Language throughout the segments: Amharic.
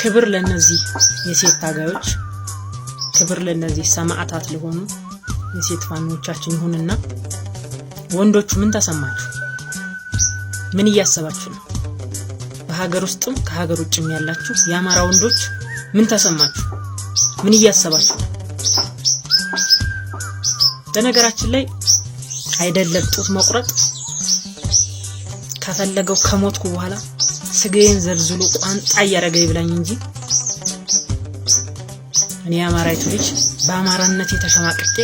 ክብር ለነዚህ የሴት ታጋዮች፣ ክብር ለነዚህ ሰማዕታት ለሆኑ የሴት ፋኖቻችን ይሁንና ወንዶቹ ምን ተሰማችሁ? ምን እያሰባችሁ ነው? በሀገር ውስጥም ከሀገር ውጭም ያላችሁ የአማራ ወንዶች ምን ተሰማችሁ? ምን እያሰባችሁ ነው? በነገራችን ላይ አይደለም ጡት መቁረጥ ከፈለገው ከሞትኩ በኋላ ስጋዬን ዘልዝሎ ቋንጣ ያረገ ይብላኝ እንጂ እኔ አማራይቱ ልጅ በአማራነት የተሸማቀቄ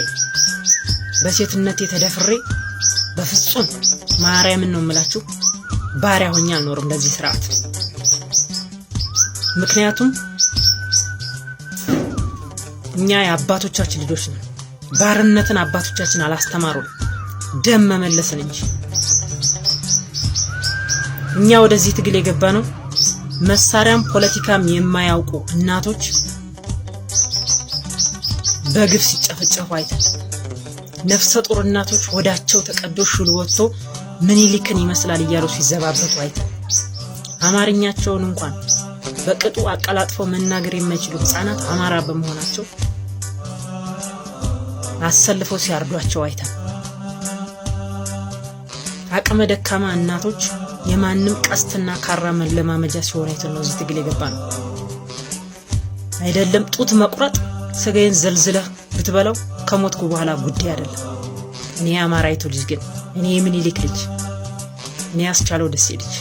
በሴትነት የተደፍሬ በፍጹም ማርያምን ነው የምላችሁ ባሪያ ሆኜ አልኖርም ለዚህ ስርዓት። ምክንያቱም እኛ የአባቶቻችን ልጆች ነን። ባርነትን አባቶቻችን አላስተማሩን፣ ደም መመለስን እንጂ። እኛ ወደዚህ ትግል የገባ ነው መሳሪያም ፖለቲካም የማያውቁ እናቶች በግፍ ሲጨፈጨፉ አይተን፣ ነፍሰ ጡር እናቶች ወዳቸው ተቀዶ ሹል ወጥቶ ምኒልክን ይመስላል እያሉ ሲዘባበቱ አይተን፣ አማርኛቸውን እንኳን በቅጡ አቀላጥፈው መናገር የማይችሉ ህፃናት አማራ በመሆናቸው አሰልፈው ሲያርዷቸው አይተን፣ አቅመ ደካማ እናቶች የማንም ቀስትና ካራ መለማመጃ ሲሆን አይተን ነው እዚህ ትግል የገባ ነው። አይደለም ጡት መቁረጥ ስጋዬን ዘልዝለህ ብትበላው ከሞትኩ በኋላ ጉዳይ አይደለም። እኔ አማራይቱ ልጅ ግን እኔ ምኒልክ ልጅ፣ እኔ አስቻለው ደሴ ልጅ፣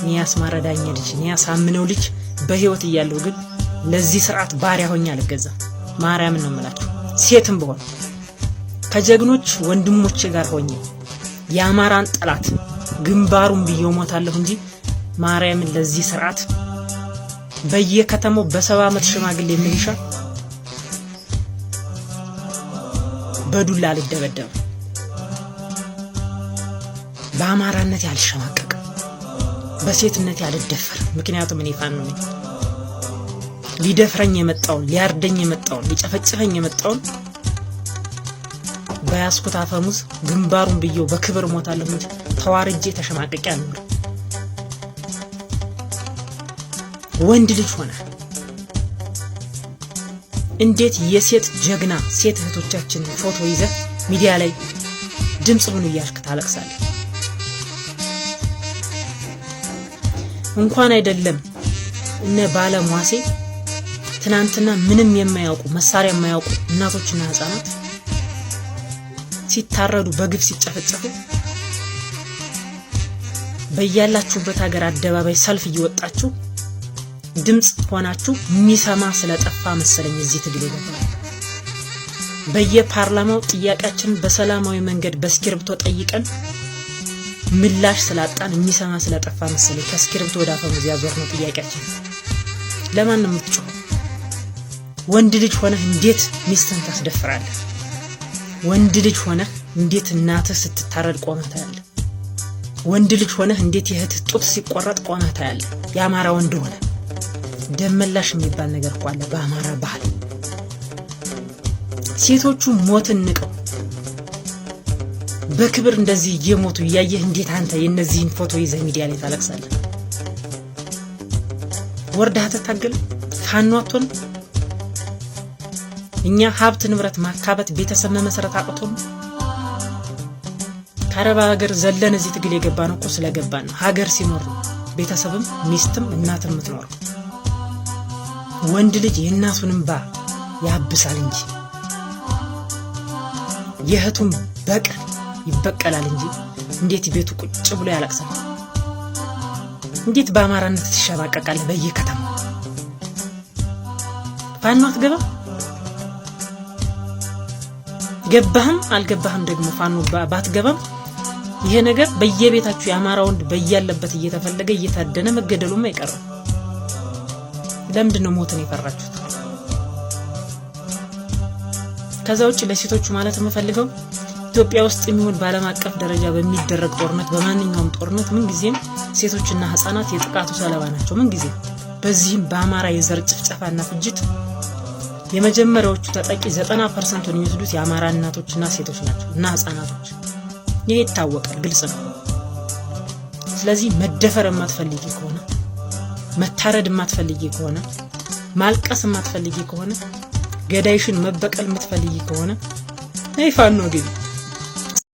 እኔ አስማረ ዳኘ ልጅ፣ እኔ አሳምነው ልጅ በህይወት እያለሁ ግን ለዚህ ስርዓት ባሪያ ሆኜ አልገዛም። ማርያምን ነው የምላችሁ። ሴትም በሆነ ከጀግኖች ወንድሞቼ ጋር ሆኜ የአማራን ጠላት ግንባሩን ብዬው ሞታለሁ እንጂ ማርያምን ለዚህ ስርዓት በየከተማው በ70 ዓመት ሽማግሌ የሚልሻ በዱላ ልደበደብ በአማራነት ያልሸማቀቅ በሴትነት ያልደፈር። ምክንያቱም እኔ ፋኖ ነኝ። ሊደፍረኝ የመጣውን ሊያርደኝ የመጣውን ሊጨፈጭፈኝ የመጣውን በያስኩት አፈሙዝ ግንባሩን ብዬው በክብር ሞታለሁ እንጂ ተዋርጄ ተሸማቀቄ አልኖርም። ወንድ ልጅ ሆነ እንዴት የሴት ጀግና ሴት እህቶቻችን ፎቶ ይዘህ ሚዲያ ላይ ድምጽ ሁኑ እያልክ ታለቅሳለህ? እንኳን አይደለም እነ ባለሟሴ ትናንትና ምንም የማያውቁ መሳሪያ የማያውቁ እናቶችና ህፃናት ሲታረዱ በግፍ ሲጨፈጨፉ በያላችሁበት ሀገር አደባባይ ሰልፍ እየወጣችሁ ድምጽ ሆናችሁ የሚሰማ ስለጠፋ መሰለኝ እዚህ ትግል የገባው። በየፓርላማው ጥያቄያችንን በሰላማዊ መንገድ በስክሪፕቶ ጠይቀን ምላሽ ስላጣን የሚሰማ ስለጠፋ መሰለኝ ከስክሪፕቶ ወደ አፈሙዝ ያዞርነው ጥያቄያችን። ለማን ነው የምትጮኸው? ወንድ ልጅ ሆነህ እንዴት ሚስትን ታስደፍራለህ? ወንድ ልጅ ሆነህ እንዴት እናትህ ስትታረድ ቆመህ ታያለህ? ወንድ ልጅ ሆነህ እንዴት የእህትህ ጡት ሲቆረጥ ቆመህ ታያለህ? የአማራ ወንድ ሆነ ደመላሽ የሚባል ነገር እኮ አለ በአማራ ባህል። ሴቶቹ ሞትን ንቀው በክብር እንደዚህ እየሞቱ እያየህ እንዴት አንተ የነዚህን ፎቶ ይዘህ ሚዲያ ላይ ታለቅሳለህ? ወርዳህ ተታገል ፋኖ አትሆን? እኛ ሀብት ንብረት ማካበት ቤተሰብ መመስረት አቅቶን ከአረብ ሀገር ዘለን እዚህ ትግል የገባ ነው እኮ ስለገባን ነው። ሀገር ሲኖር ነው ቤተሰብም ሚስትም እናትም የምትኖር። ወንድ ልጅ የእናቱን እንባ ያብሳል እንጂ የእህቱን በቀል ይበቀላል እንጂ እንዴት ቤቱ ቁጭ ብሎ ያለቅሳል? እንዴት በአማራነት ትሸባቀቃለህ? በየከተማ ፋኖ አትገባ? ገባህም አልገባህም ደግሞ ፋኖ ባትገባም ይሄ ነገር በየቤታችሁ የአማራ ወንድ በያለበት እየተፈለገ እየታደነ መገደሉም አይቀርም። ለምንድነው ሞትን የፈራችሁት? ከዛ ውጭ ለሴቶቹ ማለት የምፈልገው ኢትዮጵያ ውስጥ የሚሆን በዓለም አቀፍ ደረጃ በሚደረግ ጦርነት በማንኛውም ጦርነት ምን ጊዜም ሴቶችና ህፃናት የጥቃቱ ሰለባ ናቸው። ምን ጊዜ በዚህም በአማራ የዘር ጭፍጨፋና ፍጅት የመጀመሪያዎቹ ተጠቂ 90% የሚወስዱት የአማራ እናቶችና ሴቶች ናቸው እና ህፃናቶች። ይሄ ይታወቃል፣ ግልጽ ነው። ስለዚህ መደፈር የማትፈልጊ ከሆነ መታረድ የማትፈልጊ ከሆነ ማልቀስ የማትፈልጊ ከሆነ ገዳይሽን መበቀል የምትፈልጊ ከሆነ ነይ ፋኖ ግቢ።